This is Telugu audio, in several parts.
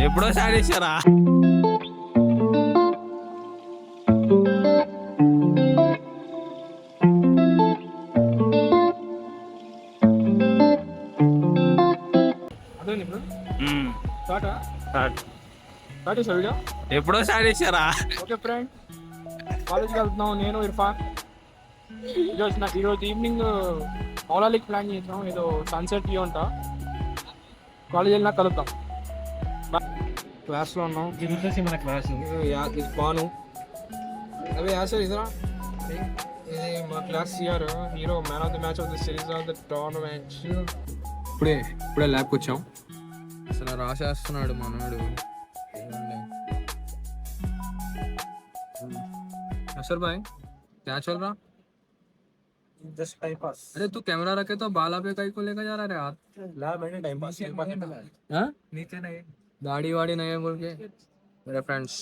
ఎప్పుడో స్టార్ట్ చేశారా? ఎప్పుడో స్టార్ట్ చేశారా? ఓకే ఫ్రెండ్, కాలేజ్కి వెళ్తున్నాం. నేను ఇర్ఫాన్. ఈరోజు ఈవినింగ్ మౌలాలికి ప్లాన్ చేసాం. ఏదో సన్సెట్ వ్యూ అంట. కాలేజ్ వెళ్ళినా కలుద్దాం. క్లాస్లో ఉన్నాం. మన క్లాస్ ఇది బాను. అదే యాసర్ ఇదరా, ఇది మా class CR, hero, man of the match of the series of the tournament. ఇప్పుడే ల్యాబ్కి వచ్చాం. అసలు రాసేస్తున్నాడు మనోడు. असर भाई क्या चल रहा? Just time pass. अरे तू कैमरा रखे तो बाला पे कहीं को लेकर जा रहा है हाथ? ला मैंने टाइम पास हाँ? नीचे नहीं, दाढ़ी वाड़ी नहीं है बोल के मेरे फ्रेंड्स.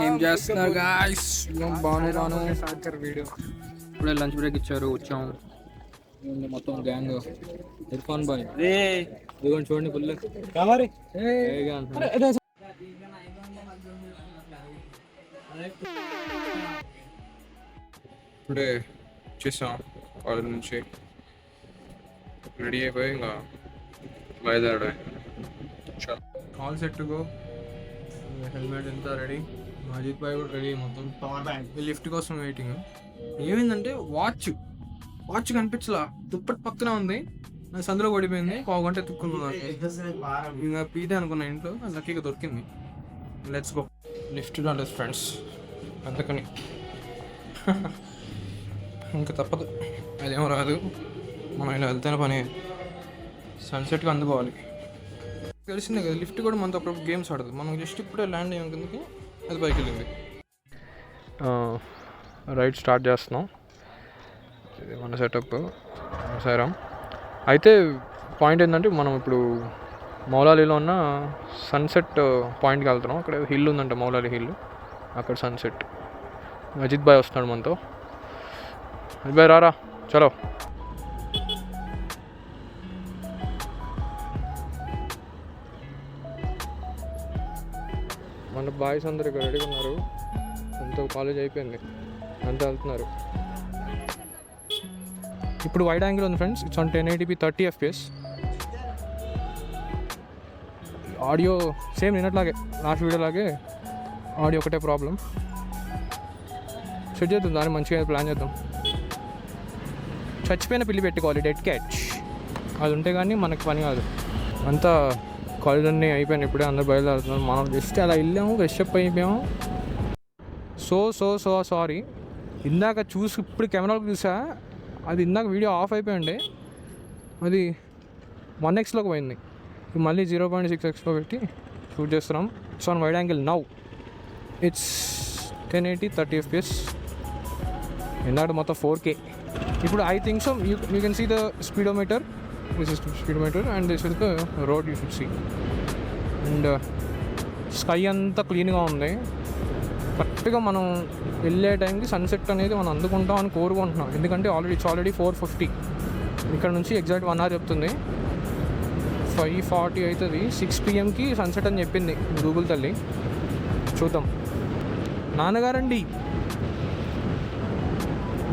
ఏం చేస్తున్నారు గాయ్స్? బాను వీడియో ఇప్పుడే లంచ్ బ్రేక్ ఇచ్చారు, వచ్చాం. మొత్తం గ్యాంగ్. ఇర్ఫాన్ బాయ్ ఇదిగోండి చూడండి ఫుల్. ఇప్పుడే వచ్చేసాం కాలేజ్ నుంచి. రెడీ అయిపోయి ఇంకా బయలుదేరడే. All set to go. Helmet ఎంత రెడీ, మాజిద్ బాయ్ కూడా రెడీ. మొత్తం పవర్ బ్యాంక్. లిఫ్ట్ కోసం వెయిటింగ్. ఏమైందంటే వాచ్ కనిపించలా, దుప్పటి పక్కన ఉంది. సందులో పడిపోయింది. పావుగంట ఎత్తుక్కున్నాను. ఇంకా పీతే అనుకున్నా ఇంట్లో, లక్కీగా దొరికింది. Let's go. లిఫ్ట్ రాలేదు ఫ్రెండ్స్, అందుకని ఇంకా తప్పదు, అదేమో రాదు. మనం ఇలా వెళ్తేనే పని. సన్సెట్కి అందుకోవాలి. తెలిసిందే కదా, లిఫ్ట్ కూడా మనతో అప్పుడు గేమ్స్ ఆడదు. మనం జస్ట్ ఇప్పుడే ల్యాండ్ అయ్యాం కిందకి, అది పైకి వెళ్ళింది. రైడ్ స్టార్ట్ చేస్తున్నాం. ఇది మన సెటప్ సాయిరామ్. అయితే పాయింట్ ఏంటంటే, మనం ఇప్పుడు మౌలాలీలో ఉన్న సన్సెట్ పాయింట్కి వెళ్తున్నాం. అక్కడ హిల్ ఉందంట, మౌలాలి హిల్. అక్కడ సన్సెట్. అజిత్ బాయ్ వస్తున్నాడు మనతో. అజిత్ బాయ్ రారా, చలో. మన బాయ్స్ అందరు ఇక్కడ రెడీగా ఉన్నారు. అంతా కాలేజ్ అయిపోయింది, అంతా వెళ్తున్నారు. ఇప్పుడు వైడ్ యాంగిల్ ఉంది friends. It's on 1080p 30 FPS. Audio same నిన్నట్లాగే, లాస్ట్ వీడియో లాగే ఆడియో ఒకటే ప్రాబ్లం. సెట్ చేద్దాం, దాన్ని మంచిగా ప్లాన్ చేద్దాం. చచ్చిపోయిన పిల్లి పెట్టుకోవాలి, డెడ్ క్యాచ్. అది ఉంటే కానీ మనకి పని కాదు. అంతా కాలేజ్ అన్నీ అయిపోయినాయి, ఇప్పుడే అందరు బయలుదేరుతున్నారు. మనం జస్ట్ అలా వెళ్ళాము, ఫ్రెష్ అప్ అయిపోయాము. So sorry. ఇందాక చూసి ఇప్పుడు కెమెరాలో చూసా, అది ఇందాక వీడియో ఆఫ్ అయిపోయింది. అది 1xలోకి పోయింది. మళ్ళీ 0.6xలో పెట్టి షూట్ చేస్తున్నాం. It's on wide angle now. It's 1080 30 FPS. ఇందాక మొత్తం 4K. ఇప్పుడు I think so you can see the speedometer. This is the speedometer and this is the road you should see. And sky అంతా క్లీన్గా ఉంది. కరెక్ట్గా మనం వెళ్ళే టైంకి సన్సెట్ అనేది మనం అందుకుంటాం అని కోరుకుంటున్నాం. ఎందుకంటే ఇట్స్ ఆల్రెడీ 4:50. ఇక్కడ నుంచి ఎగ్జాక్ట్ 1 hour చెప్తుంది. 5:40 అవుతుంది. 6 PM సన్సెట్ అని చెప్పింది గూగుల్ తల్లి. చూద్దాం. నాన్నగారండి,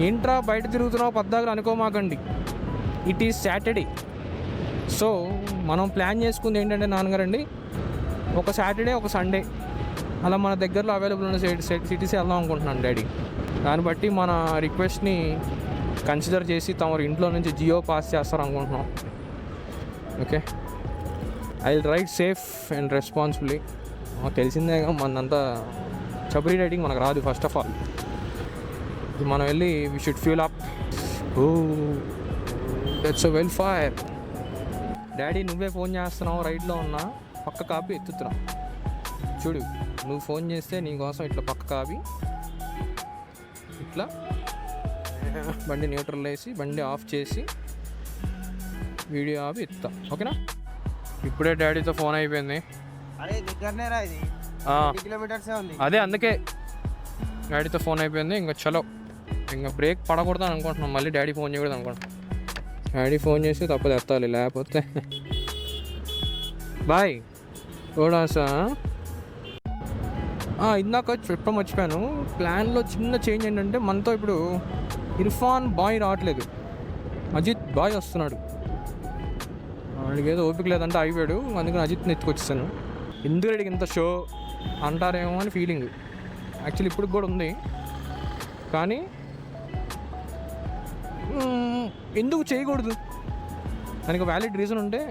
ఏంట్రా బయట తిరుగుతున్నావు పద్దాకలు అనుకోమాకండి. It is Saturday. సో మనం ప్లాన్ చేసుకుంది ఏంటంటే నాన్నగారండి, ఒక సాటర్డే ఒక సండే అలా మన దగ్గరలో అవైలబుల్ ఉన్న సిటీస్ వెళ్దాం అనుకుంటున్నాను డాడీ. దాన్ని బట్టి మన రిక్వెస్ట్ని కన్సిడర్ చేసి తమరు ఇంట్లో నుంచి జియో పాస్ చేస్తారు అనుకుంటున్నాం. Okay, I will ride safe and responsibly. మాకు తెలిసిందే, మనంతా చబరీ రైడింగ్ మనకు రాదు. ఫస్ట్ ఆఫ్ ఆల్ మనం వెళ్ళి we should fuel up. Oh that's a Vellfire. Daddy నువ్వే ఫోన్ చేస్తున్నావు, రైడ్లో ఉన్నా, పక్క కాపీ ఎత్తుతున్నావు చూడు. నువ్వు ఫోన్ చేస్తే నీకోసం ఇట్లా పక్క కావి ఇట్లా బండి న్యూట్రల్ వేసి బండి ఆఫ్ చేసి వీడియో ఆపి ఇస్తా. ఓకేనా? ఇప్పుడే డాడీతో ఫోన్ అయిపోయింది. అరే దగ్గరనే రా, ఇది ఆ, 20 కిలోమీటర్సే ఉంది. అదే అందుకే డాడీతో ఫోన్ అయిపోయింది. ఇంకా చలో, ఇంకా బ్రేక్ పడకూడదని అనుకుంటున్నాం. మళ్ళీ డాడీ ఫోన్ చేయకూడదు అనుకుంటున్నాం. డాడీ ఫోన్ చేసి తప్పదు ఎత్తాలి, లేకపోతే బాయ్ ఓడాసా. ఇందాక చెప్పడం మర్చిపోయాను. ప్లాన్లో చిన్న చేంజ్ ఏంటంటే మనతో ఇప్పుడు ఇర్ఫాన్ బాయ్ రావట్లేదు, అజిత్ బాయ్ వస్తున్నాడు. వాడికి ఏదో ఓపిక లేదంటే అయిపోయాడు, అందుకని అజిత్ని ఎత్తుకొచ్చేసాను. ఎందుకు రెడీకి ఇంత షో అంటారేమో అని ఫీలింగ్ యాక్చువల్లీ ఇప్పుడు కూడా ఉంది. కానీ ఎందుకు చేయకూడదు దానికి వ్యాలిడ్ రీజన్ ఉంటే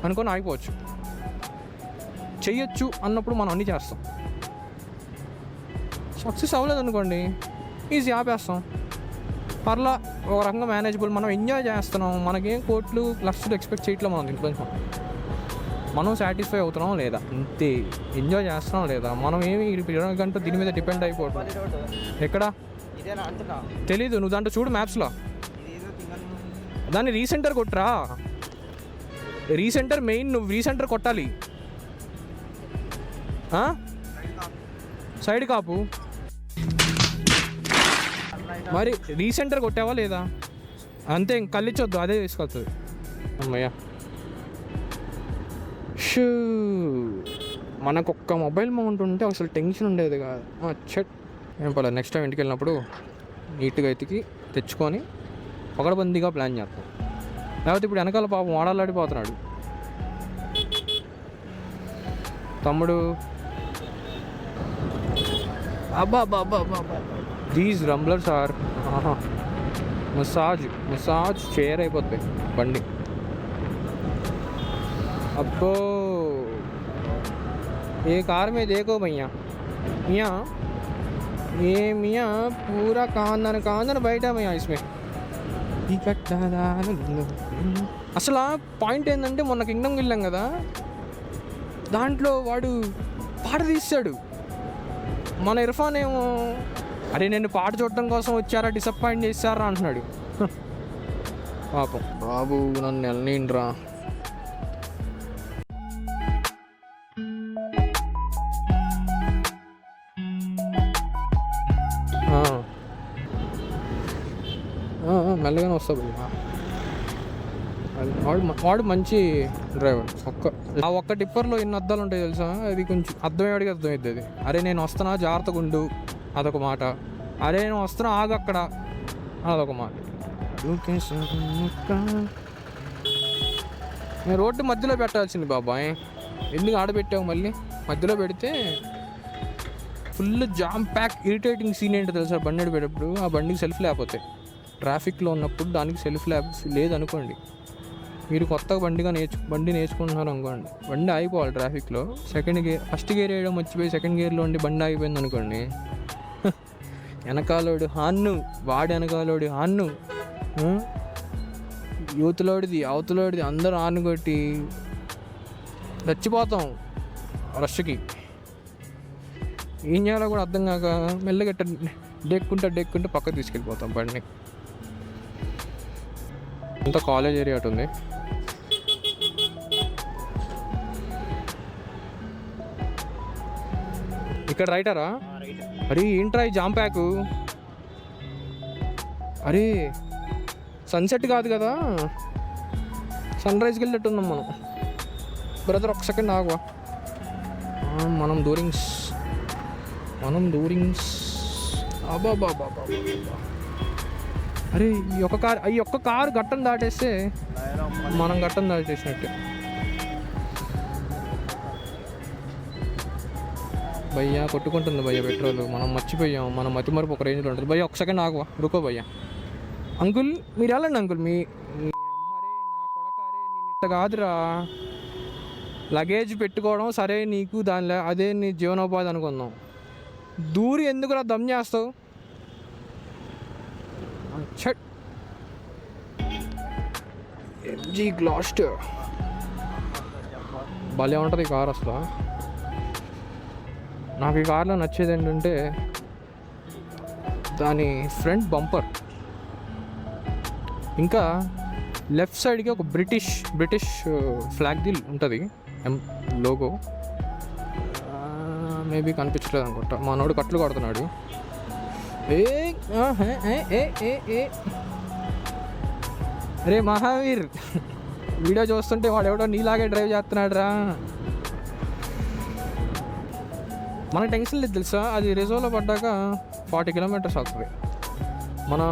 అనుకొని ఆగిపోవచ్చు. చెయ్యొచ్చు అన్నప్పుడు మనం అన్నీ చేస్తాం. సక్సెస్ అవ్వలేదు అనుకోండి, ఈజీ ఆపేస్తాం. పర్లా ఒక రకంగా మేనేజబుల్, మనం ఎంజాయ్ చేస్తున్నాం. మనకేం కోట్లు లక్షలు ఎక్స్పెక్ట్ చేయట్లేదు మనం దీంట్లో. మనం సాటిస్ఫై అవుతున్నాం లేదా, అంతే. ఎంజాయ్ చేస్తున్నాం లేదా, మనం ఏమి 20 గంటలు దీని మీద డిపెండ్ అయిపోవడం. ఎక్కడ ఇదేనా అంటున్నా? తెలీదు, నువ్వు దాంట్లో చూడు మ్యాప్స్లో. ఇదేదో తింగను. దాన్ని రీసెంటర్ కొట్టరా, రీసెంటర్ మెయిన్. నువ్వు రీసెంటర్ కొట్టాలి. సైడ్ కాపు మరి రీసెంటర్ కొట్టావా లేదా, అంతే. ఇంక కళ్ళిచ్చొద్దు, అదే తీసుకొస్తుంది. అమ్మయ్య, షూ. మనకు ఒక్క మొబైల్ మౌంట్ ఉంటే అసలు టెన్షన్ ఉండేది కాదు. చెట్ ఏం పర్లేదు, నెక్స్ట్ టైం ఇంటికి వెళ్ళినప్పుడు నీట్గా ఎతికి తెచ్చుకొని పగడబందీగా ప్లాన్ చేస్తాం. లేకపోతే ఇప్పుడు వెనకాల పాపం వాడాలాడిపోతున్నాడు తమ్ముడు. అబ్బా బాబా బాబా, దీస్ రంబ్లర్స్ ఆర్ మసాజ్ చైర్ అయిపోతాయి బండి. అబ్బో, ఏ कार में देखो भैया, मियाँ ये मियाँ पूरा कांदन बैठा भैया इसमें. అసలు పాయింట్ ఏంటంటే మొన్న కింగ్డమ్కి వెళ్ళాం కదా, దాంట్లో వాడు పాట తీసాడు. మన ఇర్ఫాన్ ఏమో అరే నేను పాట చూడటం కోసం వచ్చారా, డిసప్పాయింట్ చేశారా అంటున్నాడు. పాపం బాబు నన్ను వెళ్ళనిండ్రా. మెల్లగానే వస్తా భయ్యా. వాడు మంచి డ్రైవర్. ఒక్క టిప్పర్లో ఎన్ని అద్దాలు ఉంటాయి తెలుసా? అది కొంచెం అర్థమయ్యాడికి అర్థమవుతుంది అది. అరే నేను వస్తున్నా జాగ్రత్తగా ఉండు అదొక మాట, అరే నేను వస్తున్నా ఆగు అక్కడ అదొక మాట. నేను రోడ్డు మధ్యలో పెట్టాల్సింది బాబాయ్, ఎందుకు ఆడబెట్టావు? మళ్ళీ మధ్యలో పెడితే full jam pack. Irritating scene ఏంటో తెలుసా? బండి నడిపేటప్పుడు ఆ బండికి సెల్ఫ్ లేకపోతాయి. ట్రాఫిక్లో ఉన్నప్పుడు దానికి సెల్ఫ్ ల్యాబ్ లేదనుకోండి, మీరు కొత్తగా బండి నేర్చుకుంటున్నారు అనుకోండి, బండి ఆగిపోవాలి ట్రాఫిక్లో. సెకండ్ గేర్, ఫస్ట్ గేర్ వేయడం మర్చిపోయి సెకండ్ గేర్లో ఉండి బండి ఆగిపోయింది అనుకోండి, వెనకాలోడు హాన్ను, వాడి వెనకాలోడు హాన్ను, యూత్లోడిది అవతలోడిది అందరూ హార్న్ కొట్టి చచ్చిపోతాం రష్కి. ఏం చేయాలో కూడా అర్థం కాక మెల్లగట్ట డెక్కుంటే పక్కకు తీసుకెళ్ళిపోతాం బండిని. అంతా కాలేజ్ ఏరియా అటు ఉంది. ఇక్కడ రైటరా? అరే ఏంట్రా ఈ జామ్ ప్యాకు? అరే సన్సెట్ కాదు కదా, సన్ రైజ్కి వెళ్ళినట్టున్నాం మనం. బ్రదర్ ఒక సెకండ్ ఆగువా. మనం దూరింగ్స్ అబ్బా. అరే ఈ ఒక్క కారు గట్టం దాటేస్తే మనం గట్టం దాటేసినట్టే. భయ్యా కొట్టుకుంటుంది భయ్యా పెట్రోల్. మనం మర్చిపోయాం, మనం మతిమరుపు ఒక రేంజ్లో ఉంటుంది. భయ్యా ఒక సెకండ్ ఆగువా, రుకో భయ్యా. అంకుల్ మీరు వెళ్ళండి అంకుల్. మీ అమ్మరే నా కొడకారే, నేను ఇట్ట కాదురా. లగేజ్ పెట్టుకోవడం సరే నీకు, దానిలో అదే నీ జీవనోపాధి అనుకుందాం. దూరి ఎందుకురా దమ్ చేస్తావు? షట్. ఎంజీ గ్లాస్టర్ భలే ఉంటుంది కార్ అసలు. నాకు ఈ కార్లో నచ్చేది ఏంటంటే దాని ఫ్రంట్ బంపర్, ఇంకా లెఫ్ట్ సైడ్కి ఒక బ్రిటిష్ ఫ్లాగ్ది ఉంటుంది లోగో. మేబీ కనిపించలేదు అనుకుంటా, మనోడు కట్లు కొడుతున్నాడు. అరే మహావీర్, వీడియో చూస్తుంటే వాడు ఎవడో నీలాగే డ్రైవ్ చేస్తున్నాడు రా. మనకు టెన్షన్ లేదు తెలుసా, అది రిజర్వ్లో పడ్డాక 40 కిలోమీటర్స్ అవుతుంది. మన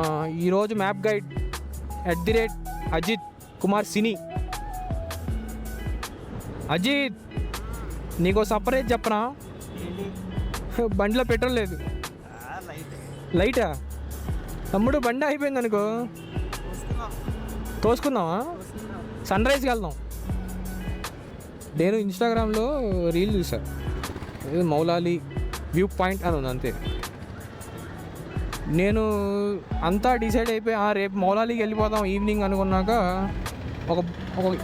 ఈరోజు మ్యాప్ గైడ్ @అజిత్ కుమార్ సినీ. అజిత్, నీకో సపరేట్ చెప్పనా, బండిలో పెట్రోల్ లేదు. లైటా తమ్ముడు, బండి అయిపోయింది అనుకో, తోసుకుందామా? సన్ రైజ్కి వెళ్దాం. నేను ఇన్స్టాగ్రామ్లో రీల్ చూసాను, మౌలాలి వ్యూ పాయింట్ అని ఉంది అంతే. నేను అంతా డిసైడ్ అయిపోయి రేపు మౌలాలికి వెళ్ళిపోదాం ఈవినింగ్ అనుకున్నాక ఒక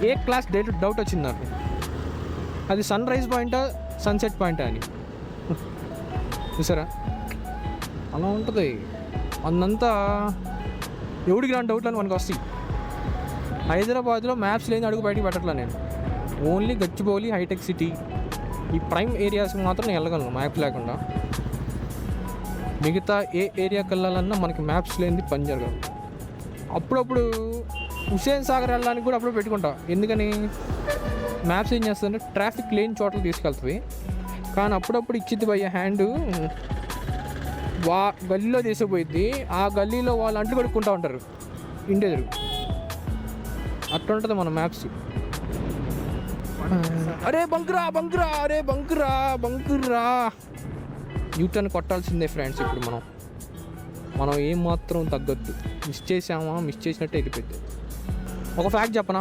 ఏ క్లాస్ డౌట్ వచ్చింది నాకు, అది సన్ రైజ్ పాయింటా సన్సెట్ పాయింటా అని. చూసారా, అలా ఉంటుంది. అందంతా ఎవడికి రాని డౌట్లు అని మనకు వస్తాయి. హైదరాబాద్లో మ్యాప్స్ లేని అడుగు బయటికి పెట్టట్లా నేను. ఓన్లీ గచ్చిబౌలి, హైటెక్ సిటీ, ఈ ప్రైమ్ ఏరియాస్కి మాత్రం నేను వెళ్ళగలను మ్యాప్ లేకుండా. మిగతా ఏ ఏరియాకి వెళ్ళాలన్నా మనకి మ్యాప్స్ లేనిది పని జరగదు. అప్పుడప్పుడు హుస్సేన్ సాగర్ వెళ్ళడానికి కూడా అప్పుడు పెట్టుకుంటా. ఎందుకని, మ్యాప్స్ ఏం చేస్తుందంటే ట్రాఫిక్ లేని చోట్ల తీసుకెళ్తుంది. కానీ అప్పుడప్పుడు ఇచ్చిద్ది భయ్య హ్యాండ్, గల్లీలో తీసుకుపోయిద్ది. ఆ గల్లీలో వాళ్ళు అంట్లు కడుక్కుంటూ ఉంటారు ఇంటి. అట్లా ఉంటుంది మన మ్యాప్స్. అరే బంకురా యూటర్న్ కొట్టాల్సిందే ఫ్రెండ్స్. ఇప్పుడు మనం ఏం మాత్రం తగ్గద్దు. మిస్ చేసినట్టే వెళ్ళిపోద్ది. ఒక ఫ్యాక్ట్ చెప్పనా,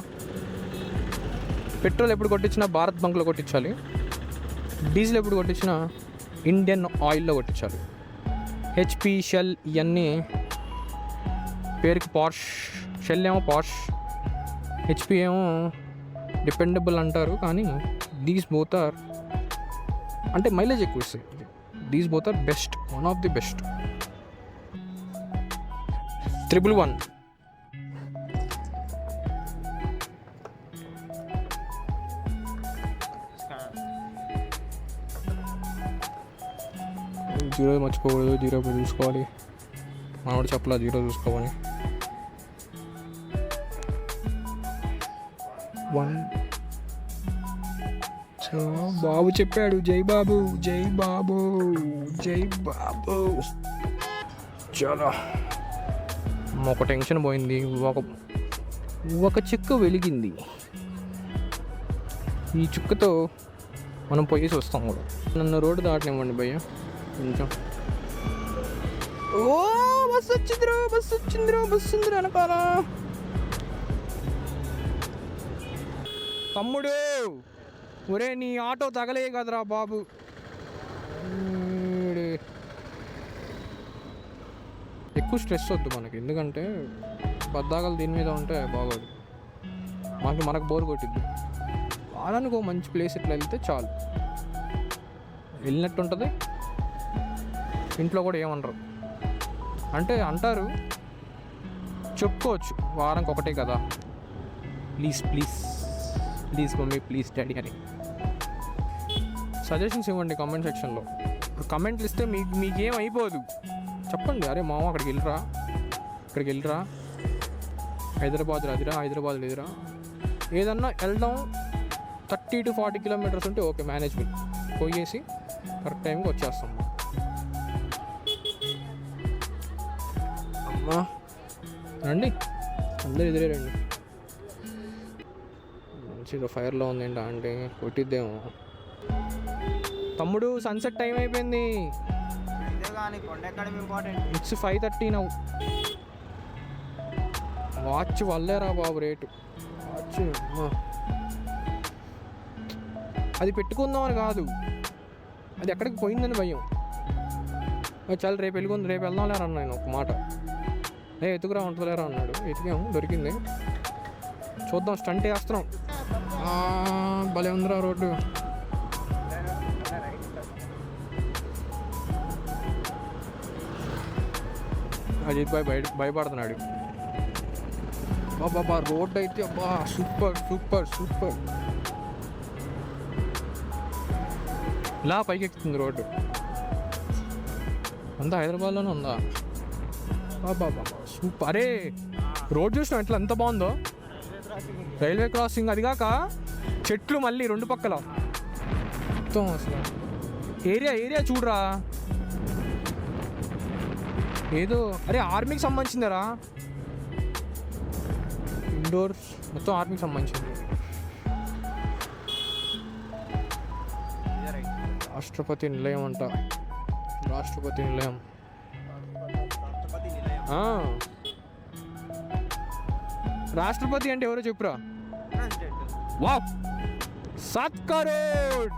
పెట్రోల్ ఎప్పుడు కొట్టించినా భారత్ బంక్లో కొట్టించాలి. డీజిల్ ఎప్పుడు కొట్టించినా ఇండియన్ ఆయిల్లో కొట్టించాలి. హెచ్పి, షెల్ ఇవన్నీ పేరుకి పార్ష్. షెల్ ఏమో పార్ష్, హెచ్పి ఏమో డిపెండబుల్ అంటారు. కానీ దీస్ బోత్ ఆర్, అంటే మైలేజ్ ఎక్కువ ఇస్తాయి. These both are best, one of the best. 111 zero మర్చిపోకూడదు, జీరో చూసుకోవాలి. మనోడు చెప్పలా జీరో చూసుకోవాలి. 1 బాబు చెప్పాడు, జై బాబు. చాలా ఒక టెన్షన్ పోయింది, ఒక చుక్క వెలిగింది. ఈ చుక్కతో మనం పోయేసి వస్తాం కూడా. నన్ను రోడ్డు దాటనివ్వండి భయ్య కొంచెం. బస్సు వచ్చిందిరా అనకాల. తమ్ముడు, ఒరే నీ ఆటో తగలే కదరా బాబు. ఎక్కువ స్ట్రెస్ వద్దు మనకి, ఎందుకంటే బద్దాకలు దీని మీద ఉంటే బాగోదు. మనకు బోర్ కొట్టిద్ది. వారానికి మంచి ప్లేస్ ఇట్లా వెళ్తే చాలు, వెళ్ళినట్టు ఉంటుంది. ఇంట్లో కూడా ఏమనరు. అంటే అంటారు, చెప్పుకోవచ్చు వారానికి ఒకటే కదా, ప్లీజ్ మమ్మీ, ప్లీజ్ డాడీ అని. సజెషన్స్ ఇవ్వండి కామెంట్ సెక్షన్లో. ఇప్పుడు కమెంట్లు ఇస్తే మీకేం అయిపోదు. చెప్పండి, అరే మామ అక్కడికి వెళ్ళరా, హైదరాబాద్ లేదురా. ఏదన్నా వెళ్దాం 30 to 40 కిలోమీటర్స్ ఉంటే ఓకే, మేనేజ్మెంట్ పోయేసి కరెక్ట్ టైంకి వచ్చేస్తాం. అమ్మా రండి, అందరు ఎదురే రండి. మంచిగా ఫైర్లో ఉందండి అంటే కొట్టిద్దేమో. తమ్ముడు, సన్సెట్ టైం అయిపోయింది. It's 5:30 now. వాచ్ వల్లేరా బాబు రేటు. వాచ్ అది పెట్టుకుందామని కాదు, అది ఎక్కడికి పోయిందని భయం. చాలా రేపు వెళ్దాం లేరా అన్న. నేను ఒక మాట, ఎతుకురా ఉంటుందిలేరా అన్నాడు. ఎతికాము, దొరికింది. చూద్దాం, స్టంట్ వేస్తున్నాం. భలే ఉందిరా రోడ్డు. అజిత్ భాయ్ భయపడుతున్నాడు. బాబా రోడ్ అయితే అబ్బా సూపర్ సూపర్ సూపర్. ఇలా పైకి ఎక్కుతుంది రోడ్డు. అంతా హైదరాబాద్లోనే ఉందా? బాబా సూపర్. అరే రోడ్ చూసినా ఎట్లా ఎంత బాగుందో. రైల్వే క్రాసింగ్, అది కాక చెట్లు మళ్ళీ రెండు పక్కల మొత్తం అసలు ఏరియా చూడరా. ఏదో అరే ఆర్మీకి సంబంధించిందరా, ఇండోర్స్ మొత్తం ఆర్మీకి సంబంధించింది. రాష్ట్రపతి నిలయం అంట. రాష్ట్రపతి నిలయం. రాష్ట్రపతి అంటే ఎవరో చెప్పురా. వావ్ 7 కరోడ్.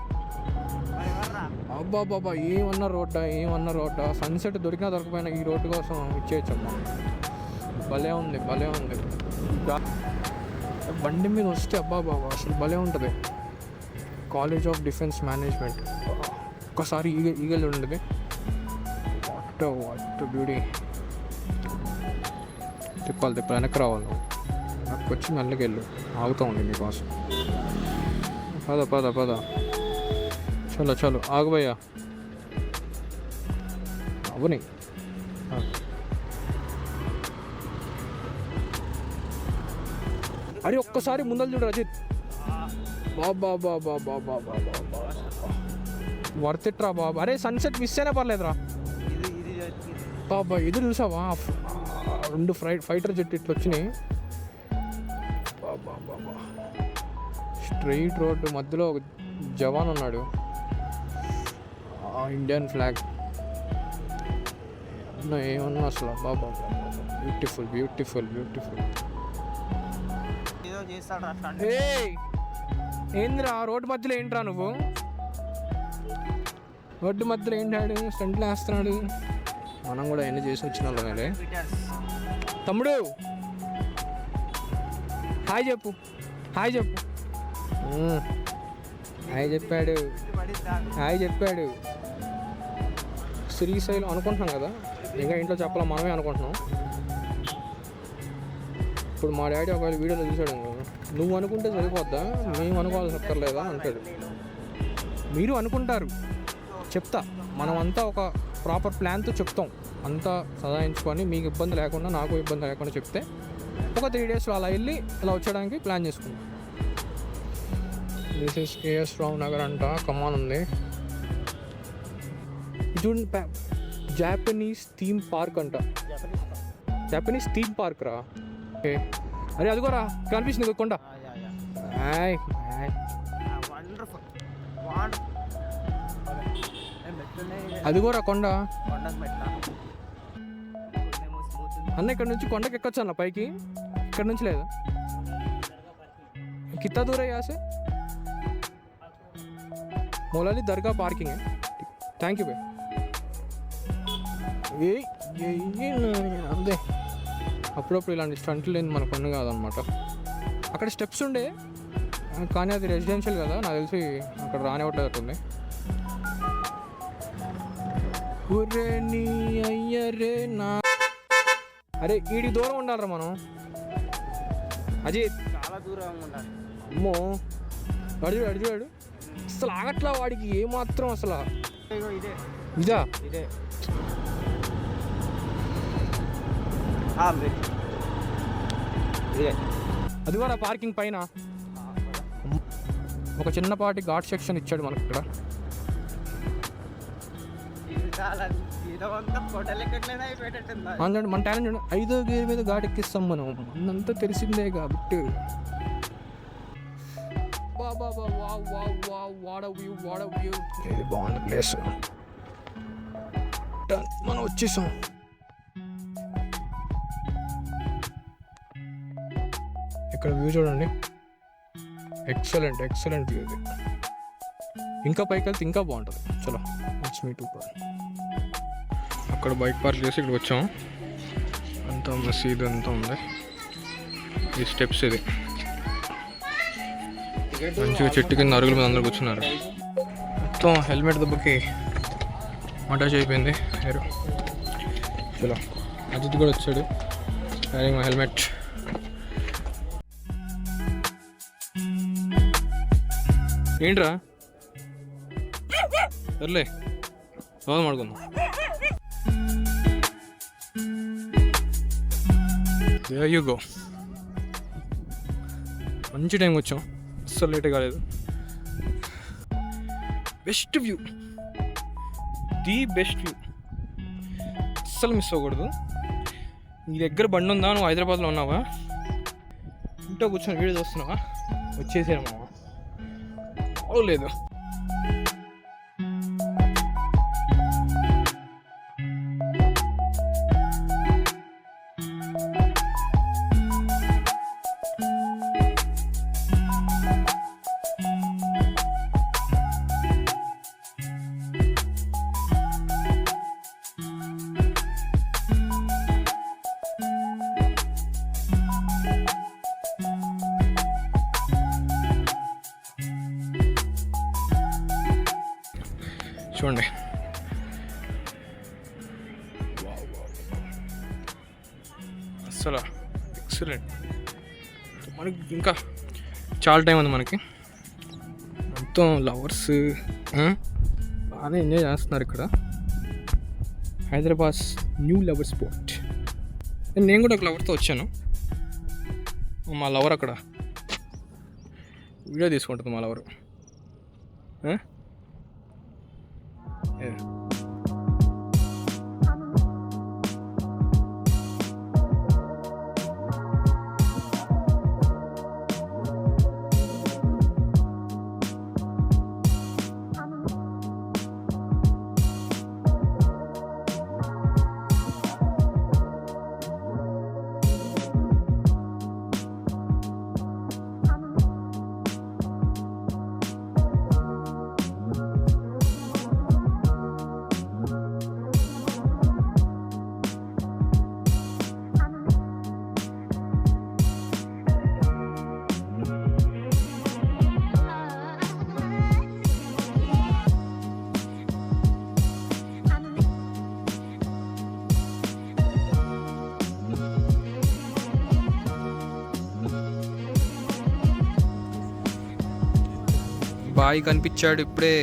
అబ్బా బాబా ఏమన్నా రోడ్డా. సన్సెట్ దొరికినా దొరకపోయినా ఈ రోడ్డు కోసం ఇచ్చేయచ్చమ్మా. భలే ఉంది. బండి మీద వస్తే అబ్బా బాబా అసలు భలే ఉంటుంది. College of defence management. ఒక్కసారి ఈగలు ఉండదు. What beauty. తిప్పాలి వెనక్కి రావాలి. నాకు వచ్చి మెల్లకి వెళ్ళు, ఆగుతూ ఉంది మీకోసం. పద చలో ఆగు భయ్యా. అవుని అరే ఒక్కసారి ముందలు చూడు రజిత్. బాబా వర్తిట్రా బాబా. అరే సన్సెట్ మిస్ అయినా పర్లేదురా బాబా. ఎదురు చూసావా 2 ఫైటర్ జెట్ ఇట్లా వచ్చినాయి. బాబా స్ట్రైట్ రోడ్డు మధ్యలో ఒక జవాన్ ఉన్నాడు. ఇండియన్ ఫ్లాగ్ ఏమన్నా అసలు. బాబా బ్యూటిఫుల్. ఏంద్రా రోడ్డు మధ్యలో ఏంట్రా నువ్వు? రోడ్డు మధ్యలో ఏంటాడు? స్టంట్లు వేస్తున్నాడు. మనం కూడా ఎన్ని చేసి వచ్చిన వాళ్ళమే. తమ్ముడు హాయ్ చెప్పు. హాయ్ చెప్పాడు. శ్రీశైలం అనుకుంటున్నాం కదా, ఇంకా ఇంట్లో చెప్పాలా మనమే అనుకుంటున్నాం. ఇప్పుడు మా డాడీ ఒకవేళ వీడియోలో చూసాడు, నువ్వు అనుకుంటే సరిపోద్దా, మేము అనుకోవాల్సి అక్కర్లేదా అంటాడు. మీరు అనుకుంటారు, చెప్తా. మనం అంతా ఒక ప్రాపర్ ప్లాన్తో చెప్తాం, అంతా సదాయించుకొని మీకు ఇబ్బంది లేకుండా నాకు ఇబ్బంది లేకుండా చెప్తే ఒక 3 డేస్లో అలా వెళ్ళి ఇలా వచ్చేయడానికి ప్లాన్ చేసుకుందాం. దిస్ ఇస్ కేఎస్ రావు నగర్ అంట. కమాన్ ఉంది చూడండి. జాపనీస్ థీమ్ పార్క్ అంట. జాపనీస్ థీమ్ పార్క్ రా. ఓకే అరే అదిగోరా కనిపిస్తుంది కొండ. అదిగోరా కొండ అన్న. ఇక్కడ నుంచి కొండకి ఎక్కొచ్చు అన్న పైకి. ఇక్కడ నుంచి లేదా కిత్తా దూర యాసే Moulali Dargah parking. Thank you bye. అంతే అప్పుడప్పుడు ఇలాంటి స్టంట్లు లేని మన పన్ను కాదనమాట. అక్కడ స్టెప్స్ ఉండే కానీ అది రెసిడెన్షియల్ కదా, నాకు తెలిసి అక్కడ రానివ్వట్లేదు. అయ్యరే నా అరే వీడికి దూరం ఉండాలరా మనం. అజిత్ చాలా దూరం ఉండాలి. అమ్మో అడిచాడు అసలు ఆగట్లా వాడికి ఏమాత్రం అసలు. ఇదా ఇదే అది కూడా పార్కింగ్ పైన ఒక చిన్నపాటి ఘాట్ సెక్షన్ ఇచ్చాడు మనకి ఇక్కడ. మన టాలెంట్ 5వ గేర్ మీద ఘాట్ ఎక్కిస్తాం మనం, అంతా తెలిసిందే కాబట్టి. బాగుంది ప్లేస్. మనం వచ్చేసాం. ఇక్కడ వ్యూ చూడండి, ఎక్సలెంట్ వ్యూ ఇది. ఇంకా పైకి వెళ్తే ఇంకా బాగుంటుంది. చలో ఇట్స్ మీ 2 అక్కడ బైక్ పార్క్ చేసి ఇక్కడ వచ్చాం. అంతా మసీద్ అంతా ఉంది. ఈ స్టెప్స్ ఇది మంచిగా చెట్టు కింద అరుగుల మీద అందరు కూర్చున్నారు. మొత్తం హెల్మెట్ దెబ్బకి అటాచ్ అయిపోయింది. చలో అజిత్ కూడా వచ్చాడు క్యారింగ్ మై హెల్మెట్. ఏంట్రా సర్లే రోజు మాడుకుందాం. There you go. మంచి టైంకి వచ్చాం, అస్సలు లేట్ కాలేదు. Best view, the best view, అస్సలు మిస్ అవ్వకూడదు. నీ దగ్గర బండి ఉందా? నువ్వు హైదరాబాద్లో ఉన్నావా? ఇంట్లో కూర్చొని వీడియో చూస్తున్నావా? వచ్చేసామా? లేదు చూడండి. అసలు ఎక్సలెంట్. మనకి ఇంకా చాలా టైం ఉంది మనకి. మొత్తం లవర్స్ బాగానే ఎంజాయ్ చేస్తున్నారు ఇక్కడ. Hyderabad new lover spot. నేను కూడా ఒక లవర్తో వచ్చాను. మా లవర్ అక్కడ వీడియో తీసుకుంటుంది. మా లవరు బాయ్ కనిపించాడు ఇప్పుడే.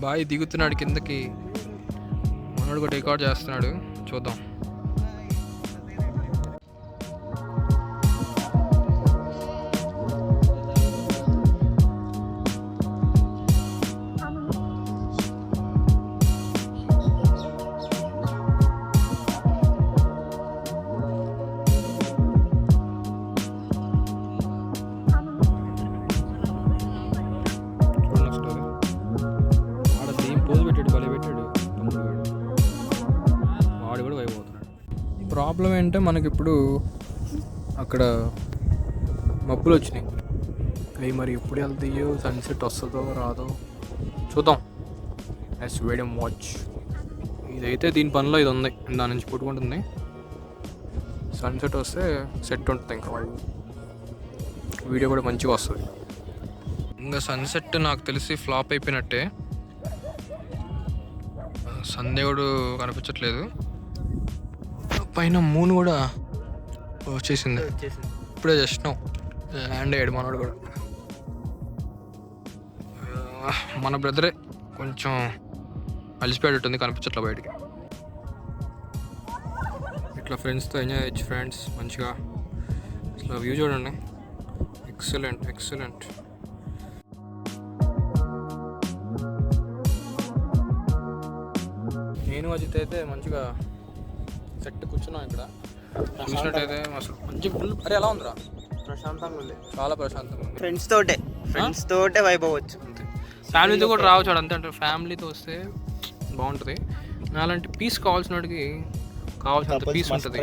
బాయ్ దిగుతున్నాడు కిందకి. మనోడు కూడా రికార్డ్ చేస్తున్నాడు, చూద్దాం. ప్రాబ్లం ఏంటంటే మనకి ఇప్పుడు అక్కడ మబ్బులు వచ్చినాయి. అవి మరి ఎప్పుడు వెళ్తాయో, సన్సెట్ వస్తుందో రాదో చూద్దాం. Let's wait and watch. ఇదైతే దీని పనిలో ఇది ఉంది, దాని నుంచి పుట్టుకుంటుంది. సన్సెట్ వస్తే సెట్ ఉంటుంది, ఇంకా వీడియో కూడా మంచిగా వస్తుంది. ఇంకా సన్సెట్ నాకు తెలిసి ఫ్లాప్ అయిపోయినట్టే. సందేవుడు కనిపించట్లేదు. పైన మూన్ కూడా వచ్చేసింది. ఇప్పుడే జస్ట్ ల్యాండ్ అయ్యాడు మనోడు కూడా. మన బ్రదరే కొంచెం అలసిపోయేటట్టుంది, కనిపించట్లే బయటికి. ఇట్లా ఫ్రెండ్స్తో ఎంజాయ్ చేయొచ్చు ఫ్రెండ్స్ మంచిగా. ఇట్లా వ్యూ చూడండి, ఎక్సలెంట్ ఎక్సలెంట్. నేను అజిత్ అయితే మంచిగా సెట్ కూర్చున్నాం ఇక్కడ. చూసినట్టయితే అసలు మంచి ఫుల్. అరే ఎలా ఉందిరా? ప్రశాంతంగా ఉంది, చాలా ప్రశాంతంగా ఉంది. ఫ్రెండ్స్ తోటే వైబ్ అవ్వచ్చు. అంతే, ఫ్యామిలీతో కూడా రావచ్చు. అంతే అంటే ఫ్యామిలీతో వస్తే బాగుంటుంది. అలాంటి పీస్ కావాల్సినోడికి కావాల్సినంత పీస్ ఉంటుంది.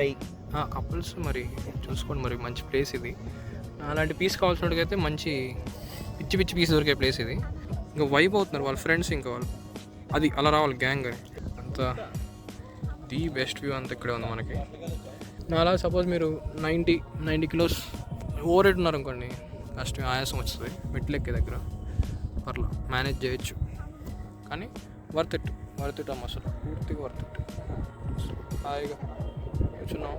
కపుల్స్ మరి చూసుకోండి, మరి మంచి ప్లేస్ ఇది. అలాంటి పీస్ కావాల్సినోడికి అయితే మంచి పిచ్చి పిచ్చి పీస్ దొరికే ప్లేస్ ఇది. ఇంకా వైబ్ అవుతున్నారు వాళ్ళ ఫ్రెండ్స్, ఇంకా వాళ్ళు అది అలా రావాలి గ్యాంగ్ అని. అంత ది బెస్ట్ వ్యూ అంతా ఇక్కడే ఉంది మనకి. అలా సపోజ్ మీరు 90 కిలోస్ ఓవర్ రేట్ ఉన్నారు అనుకోండి, కష్టం, ఆయాసం వస్తుంది మెట్లు ఎక్కే దగ్గర. పర్లా మేనేజ్ చేయొచ్చు, కానీ వర్త్ ఇట్ అమ్మ, అసలు పూర్తిగా వర్త్ ఇట్. హాయిగా కూర్చున్నాం,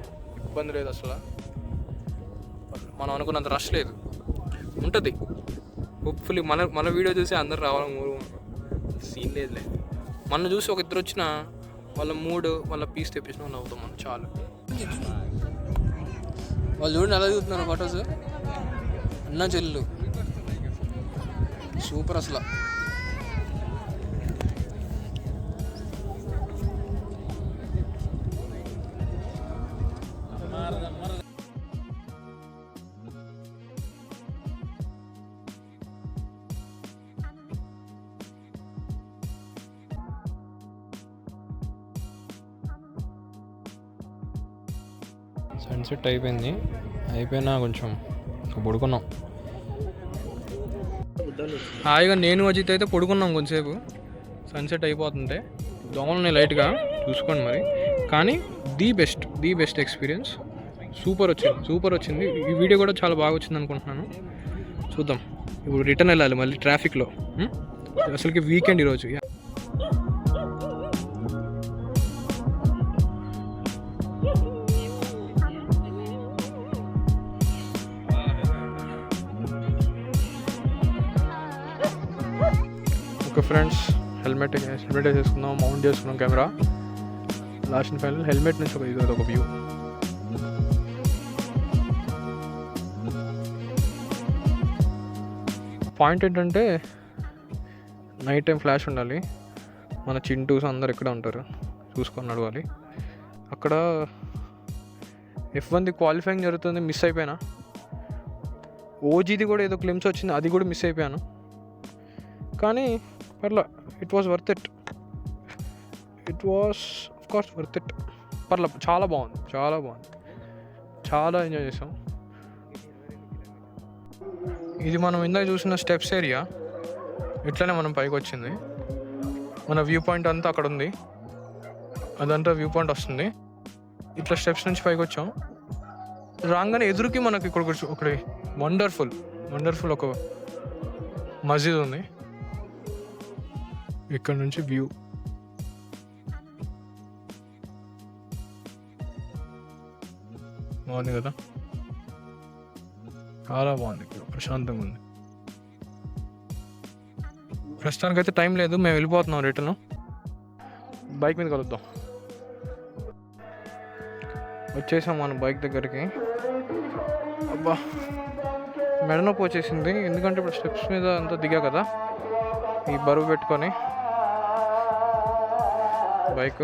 ఇబ్బంది లేదు అసలు. మనం అనుకున్నంత రష్ లేదు, ఉంటుంది. హోప్ఫుల్లీ మన వీడియో చూసి అందరు రావాలని మూడు సీన్ లేదులే. మన చూసి ఒక ఇద్దరు వచ్చిన వాళ్ళ మూడు వాళ్ళ పీస్ తెప్పించిన వాళ్ళు అవుతాం మనం చాలు. వాళ్ళు చూడండి ఎలా చూస్తున్నారు ఫొటోస్, అన్న చెల్లు సూపర్ అసలు. సన్సెట్ అయిపోయినా కొంచెం పడుకున్నాం హాయిగా. నేను అజిత్ అయితే పడుకున్నాం కొంచెంసేపు. సన్సెట్ అయిపోతుంటే దోమలున్నాయి లైట్గా, చూసుకోండి మరి. కానీ ది బెస్ట్ ఎక్స్పీరియన్స్. సూపర్ వచ్చింది. ఈ వీడియో కూడా చాలా బాగా వచ్చింది అనుకుంటున్నాను. చూద్దాం, ఇప్పుడు రిటర్న్ వెళ్ళాలి మళ్ళీ ట్రాఫిక్లో. అసలుకి వీకెండ్ ఈరోజు. ఓకే ఫ్రెండ్స్, హెల్మెట్ వేసేసుకున్నాం, మౌంట్ చేసుకున్నాం camera. Last and final helmet నుంచి ఒక వ్యూ. పాయింట్ ఏంటంటే నైట్ టైం ఫ్లాష్ ఉండాలి. మన చింటూస్ అందరు ఎక్కడ ఉంటారు చూసుకొని నడవాలి. అక్కడ F1ది క్వాలిఫైయింగ్ జరుగుతుంది, మిస్ అయిపోయినా. ఓజీది కూడా ఏదో క్లిమ్స్ వచ్చింది, అది కూడా మిస్ అయిపోయాను. కానీ పర్లా, it was worth it. Of course worth it. పర్లా, చాలా బాగుంది. చాలా ఎంజాయ్ చేసాం. ఇది మనం ఇందాక చూసిన స్టెప్స్ ఏరియా. ఇట్లనే మనం పైకి వచ్చింది. మన వ్యూ పాయింట్ అంతా అక్కడ ఉంది, అదంతా వ్యూ పాయింట్ వస్తుంది. ఇట్లా స్టెప్స్ నుంచి పైకి వచ్చాం. రాగానే ఎదురుకి మనకి ఇక్కడ వండర్ఫుల్ ఒక మస్జిద్ ఉంది. ఇక్కడ నుంచి వ్యూ బాగుంది కదా, చాలా బాగుంది. ఇక్కడ ప్రశాంతంగా ఉంది. ప్రస్తుతానికైతే టైం లేదు, మేము వెళ్ళిపోతున్నాం రిటర్న్. బైక్ మీద కలుద్దాం. వచ్చేసాం మన బైక్ దగ్గరికి. అబ్బా, మెడనొప్పి వచ్చేసింది, ఎందుకంటే ఇప్పుడు స్టెప్స్ మీద అంతా దిగా కదా, ఈ బరువు పెట్టుకొని. Bike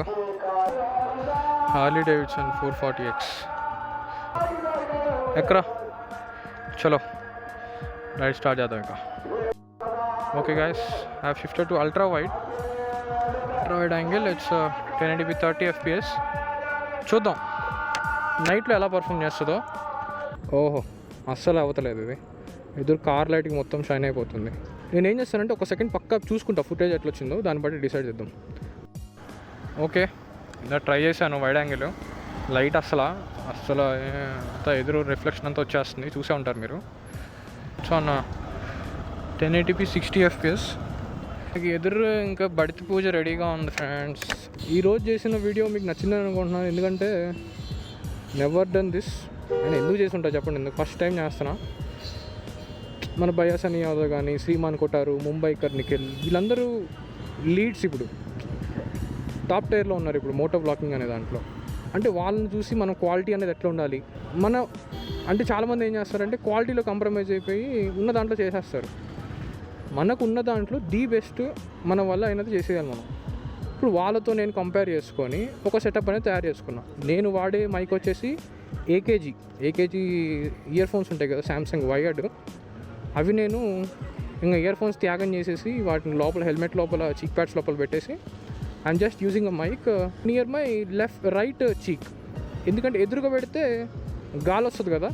Harley Davidson 440X. ఎక్కరా, చలో రైడ్ స్టార్ట్ చేద్దాం ఇంకా. Okay guys, I have shifted to ultra wide angle. It's 1080p 30 FPS. చూద్దాం నైట్లో ఎలా పర్ఫామ్ చేస్తుందో. ఓహో, అస్సలు అవ్వట్లేదు ఇది. ఎదురు కార్ లైట్కి మొత్తం షైన్ అయిపోతుంది. నేను ఏం చేస్తానంటే ఒక సెకండ్ పక్కా చూసుకుంటా ఫుటేజ్ ఎట్లా వచ్చిందో, దాన్ని బట్టి డిసైడ్ చేద్దాం. ఓకే, ఇలా ట్రై చేశాను వైడ్ యాంగిల్. లైట్ అస్సలు అంతా ఎదురు రిఫ్లెక్షన్ అంతా వచ్చేస్తుంది, చూసే ఉంటారు మీరు. సో అన్న 1080p 60 FPS. ఎదురు ఇంకా బడితి పూజ రెడీగా ఉంది ఫ్రెండ్స్. ఈరోజు చేసిన వీడియో మీకు నచ్చిందని అనుకుంటున్నాను, ఎందుకంటే నెవర్ డన్ దిస్. నేను ఎందుకు చేసి ఉంటా చెప్పండి, ఎందుకు ఫస్ట్ టైం చేస్తున్నా. మన బయాసని యాదవ్ కానీ, శ్రీమాన్ కొట్టారు, ముంబైకర్ నిఖిల్, వీళ్ళందరూ లీడ్స్ ఇప్పుడు టాప్ టైర్లో ఉన్నారు ఇప్పుడు మోటో బ్లాగింగ్ అనే దాంట్లో. అంటే వాళ్ళని చూసి మనం క్వాలిటీ అనేది ఎట్లా ఉండాలి, అంటే చాలామంది ఏం చేస్తారంటే క్వాలిటీలో కాంప్రమైజ్ అయిపోయి ఉన్న దాంట్లో చేసేస్తారు. మనకు ఉన్న దాంట్లో ది బెస్ట్ మన వల్ల అయినది చేసేయాలి మనం. ఇప్పుడు వాళ్ళతో నేను కంపేర్ చేసుకొని ఒక సెటప్ అనేది తయారు చేసుకున్నాను. నేను వాడే మైక్ వచ్చేసి ఏకేజీ ఇయర్ ఫోన్స్ ఉంటాయి కదా, శాంసంగ్ వైర్డ్. అవి నేను ఇంకా ఇయర్ ఫోన్స్ త్యాగం చేసేసి వాటిని లోపల హెల్మెట్ లోపల చీక్ ప్యాడ్స్ లోపల పెట్టేసి I'm just using a mic near my right cheek. ఎందుకంటే ఎదురుగా పెడితే గాలి వస్తుంది కదా,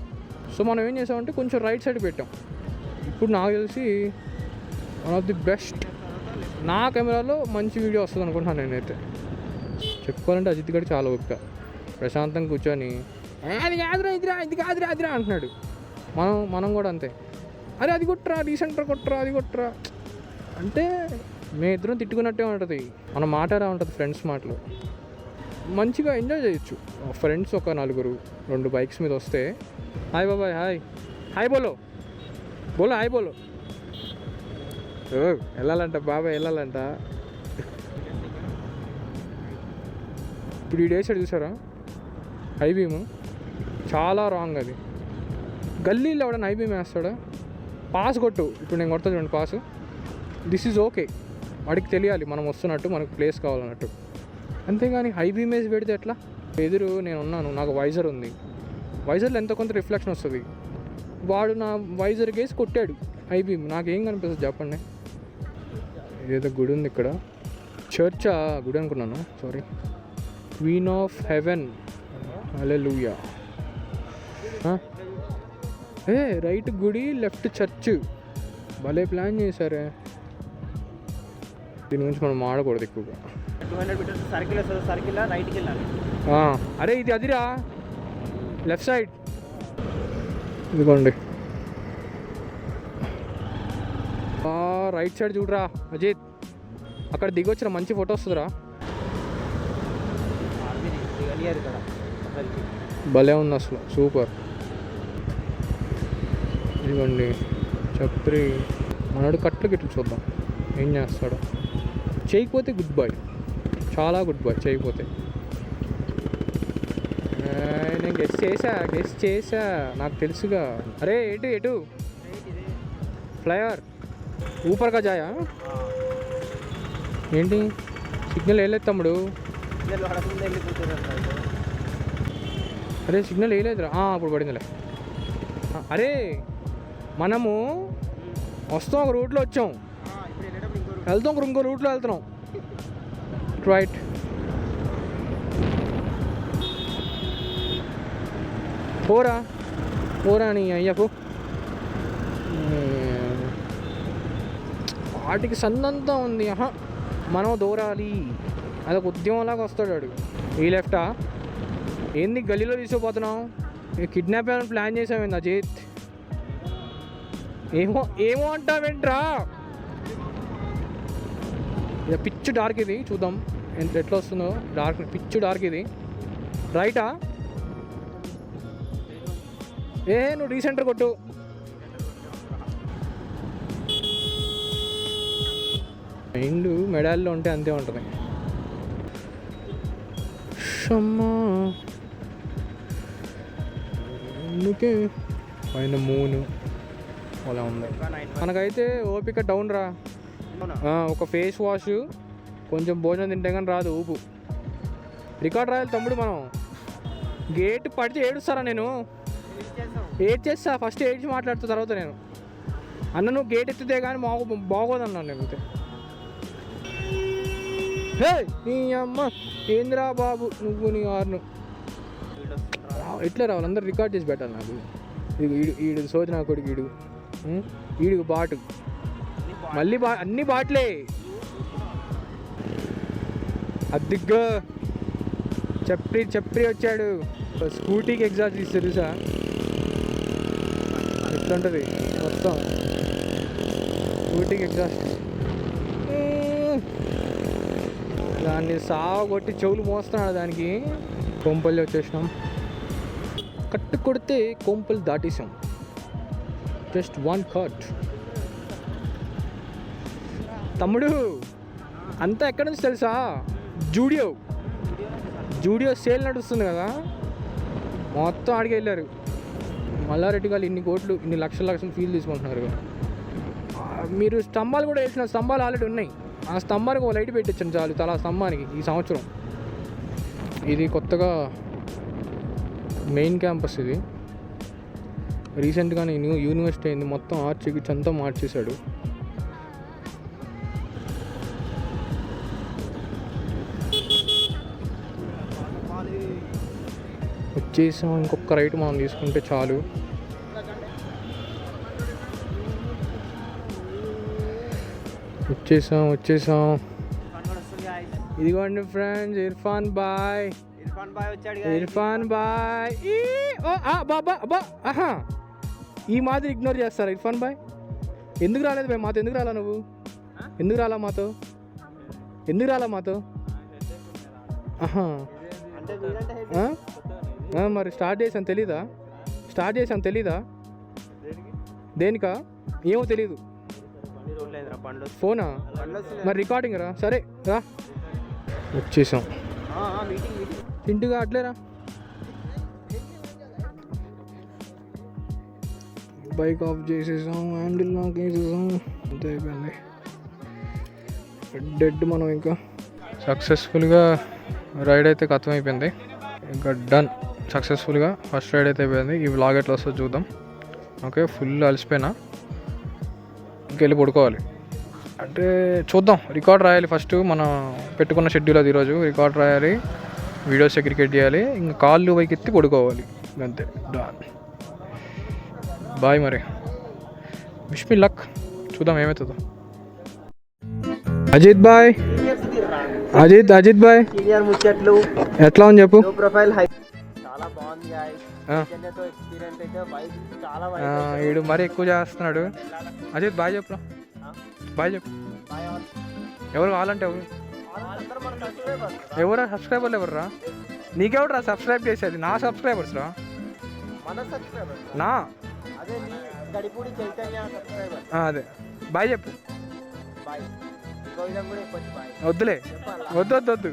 సో మనం ఏం చేసామంటే కొంచెం రైట్ సైడ్ పెట్టాం. ఇప్పుడు నాకు తెలిసి వన్ ఆఫ్ ది బెస్ట్, నా కెమెరాలో మంచి వీడియో వస్తుంది అనుకుంటున్నాను నేనైతే. చెప్పుకోవాలంటే అజిత్ గడి చాలా ఓపిక, ప్రశాంతంగా కూర్చొని అది కాదురా అంటున్నాడు. మనం కూడా అంతే, అరే అది కొట్టరా, రీసెంటర్ కొట్టరా, అది కొట్టరా అంటే మేము ఇద్దరం తిట్టుకున్నట్టే ఉంటుంది. మన మాట ఎలా ఉంటుంది, ఫ్రెండ్స్ మాటలు. మంచిగా ఎంజాయ్ చేయొచ్చు. ఫ్రెండ్స్ ఒక 4 2 బైక్స్ మీద వస్తే హాయ్ బాబాయ్ హాయ్ హాయ్ బోలో బోలో హాయ్ బోలో. వెళ్ళాలంట బాబాయ్ వెళ్ళాలంట. ఇప్పుడు ఈ డేస్ చూసారా హై బీమ్ చాలా రాంగ్. అది గల్లీలో ఎవడన్నా హై బీమ్ వేస్తాడా? పాస్ కొట్టు, ఇప్పుడు నేను కొడతా చూడండి పాసు. దిస్ ఈజ్ ఓకే, వాడికి తెలియాలి మనం వస్తున్నట్టు, మనకు ప్లేస్ కావాలన్నట్టు. అంతేగాని హై బీమ్ వేసి పెడితే ఎట్లా? ఎదురు నేను ఉన్నాను, నాకు వైజర్ ఉంది, వైజర్లో ఎంతో కొంత రిఫ్లెక్షన్ వస్తుంది. వాడు నా వైజర్ వేసి కొట్టాడు హై బీమ్, నాకేం కనిపిస్తుంది చెప్పండి? ఏదో గుడి ఉంది ఇక్కడ, చర్చా గుడి అనుకున్నాను, sorry. Queen of haven, hallelujah. Right గుడి, లెఫ్ట్ చర్చ్. భలే ప్లాన్ చేశారే. దీని గురించి మనం ఆడకూడదు ఎక్కువగా. 200 మీటర్స్ సర్కిల్ వస్తుంది, సర్కిల్ రైట్కి వెళ్ళాలి. అరే ఇది అదిరా లెఫ్ట్ సైడ్, ఇదిగోండి. రైట్ సైడ్ చూడరా అజిత్, అక్కడ దిగొచ్చిన మంచి ఫోటో వస్తుందిరా. భలే ఉంది అసలు, సూపర్. ఇదిగోండి చప్రి. మనడు కట్లు గిట్లు చూద్దాం ఏం చేస్తాడు. చేయకపోతే గుడ్ బాయ్, చాలా గుడ్ బాయ్ చేయకపోతే. నేను గెస్ట్ చేసా నాకు తెలుసుగా. అరే ఎటు ఫ్లైఓవర్ ఊపర్గా జాయా ఏంటి? సిగ్నల్ వేయలేదు తమ్ముడు. అరే సిగ్నల్ వేయలేదురా, ఇప్పుడు పడిందిలే. అరే మనము వస్తాం, ఒక రూట్లో వచ్చాం, వెళ్తాం ఇంకో రూట్లో వెళ్తున్నాం. రైట్. పోరా నీ అయ్యకు. వాటికి సందంతా ఉంది. మనం దూరాలి, అదొక ఉద్యమంలాగా వస్తాడు వాడు. ఈ లెఫ్టా ఏంది గల్లీలో తీసుకుపోతున్నాం? కిడ్నాప్ అయ్యాలని ప్లాన్ చేసామేంది అజిత్? ఏమో అంటావేంట్రా? ఇది పిచ్చు డార్క్, ఇది చూద్దాం ఎట్లా వస్తుందో. డార్క్ పిచ్చు డార్క్ ఇది. రైటా? నువ్వు రీసెంటర్ కొట్టు. మైండ్ మెడాల్లో ఉంటే అంతే ఉంటుంది. అందుకే పైన మూను అలా ఉంది. మనకైతే ఓపిక డౌన్ రా. ఒక ఫేస్ వాష్, కొంచెం భోజనం తింటే కానీ రాదు ఊపు. రికార్డ్ రాయాలి తమ్ముడు మనం. గేట్ పడితే ఏడుస్తారా? నేను ఏడ్చేస్తా, ఫస్ట్ ఏడ్చి మాట్లాడుతా తర్వాత నేను. అన్న నువ్వు గేట్ ఎత్తితే కానీ బాగోదన్నాను నేను. అయితే నీ అమ్మ ఏంద్రా బాబు నువ్వు నీ ఆరును ఎట్లా రావాలి? అందరు రికార్డ్ చేసి పెట్టాలి నాకు. ఈడు సోది నా కొడుకు, ఈడు బాటు, మళ్ళీ అన్ని బాట్లే. అద్దిగ్గా చెప్పి వచ్చాడు. స్కూటీకి ఎగ్జాస్ట్ తీస్తారు తెలుసా? ఎట్లా ఉంటుంది మొత్తం స్కూటీకి ఎగ్జాస్ట్. దాన్ని సాగొట్టి చెవులు మోస్తున్నాడు దానికి. కొంపల్లి వచ్చేసినాం. కట్టు కొడితే కొంపలు దాటేసాం. Just 1 cut. తమ్ముడు అంతా ఎక్కడి నుంచి తెలుసా? జూడియో సేల్ నడుస్తుంది కదా, మొత్తం ఆడికి వెళ్ళారు. మల్లారెడ్డి గారు ఇన్ని కోట్లు, ఇన్ని లక్షల ఫీల్ తీసుకుంటున్నారు. మీరు స్తంభాలు కూడా వేసిన స్తంభాలు ఆల్రెడీ ఉన్నాయి. ఆ స్తంభానికి ఒక లైట్ పెట్టించండి చాలు, తలా స్తంభానికి ఈ సంవత్సరం. ఇది కొత్తగా మెయిన్ క్యాంపస్. ఇది రీసెంట్గానే న్యూ యూనివర్సిటీ అయింది. మొత్తం ఆర్చికి అంతా మార్చేశాడు. వచ్చేసాం. ఇంకొక రైట్ మనం తీసుకుంటే చాలు. వచ్చేసాం. ఇదిగోండి ఫ్రెండ్స్, ఇర్ఫాన్ బాయ్ వచ్చాడు. బాబా ఈ మాదిరి ఇగ్నోర్ చేస్తారా ఇర్ఫాన్ బాయ్? ఎందుకు రాలేదు బాయ్ మాతో? ఎందుకు రాలా నువ్వు? ఎందుకు రాలా మాతో? అంటే వీడంటే heavy. ఆ? మరి స్టార్ట్ చేసాను తెలీదా దేనికా ఏమో తెలీదు బండి రోడ్ లేదురా, బండ్లు వస్తున్నాయి. ఫోనా బండ్లు వస్తున్నాయి. మరి రికార్డింగ్ రా సరే రా వచ్చేసాం మీటింగ్ ఇంటిగా అట్లేరా బైక్ ఆఫ్ చేసేసాం హ్యాండిల్ లాక్ వేసేసాం అంతే అయిపోయింది డెడ్ మనం ఇంకా సక్సెస్ఫుల్గా రైడ్ అయితే ఖతం అయిపోయింది ఇంకా డన్ సక్సెస్ఫుల్గా ఫస్ట్ రైడ్ అయితే అయిపోయింది ఈ వ్లాగ్ ఎట్లా వస్తుందో చూద్దాం ఓకే ఫుల్ అలసిపోయినా ఇంకెళ్ళి పడుకోవాలి అంటే చూద్దాం రికార్డ్ రాయాలి ఫస్ట్ మనం పెట్టుకున్న షెడ్యూల్ అది ఈరోజు రికార్డ్ రాయాలి వీడియోస్ క్రికెట్ చేయాలి ఇంకా కాళ్ళు పైకి ఎత్తి పడుకోవాలి అంతే డన్ బాయ్ మరి విష్ మీ లక్ చూద్దాం ఏమవుతుందో Ajith bye Ajith bye senior ముచ్చట్లు ఎట్లా ఉంది చెప్పు లో ప్రొఫైల్ హై చాలా బాగుంది గాయ్ తో ఎక్స్పీరియన్స్ అయితే బైక్ చాలా వీడు మరీ ఎక్కువ చేస్తున్నాడు అజిత్ బాయ్ చెప్పు బాయ్ చెప్పు ఎవరు కావాలంటే ఎవరా సబ్స్క్రైబర్లు ఎవర్రా నీకెవరు రా సబ్స్క్రైబ్ చేసేది నా సబ్స్క్రైబర్స్ రా మన సబ్స్క్రైబర్ నా అదే నీ గడిపూడి చైతన్య సబ్స్క్రైబర్ అదే బాయ్ చెప్పు బాయ్ ఇంకో విధంగా కూడా చెప్పొచ్చు బాయ్ వద్దులే వద్దు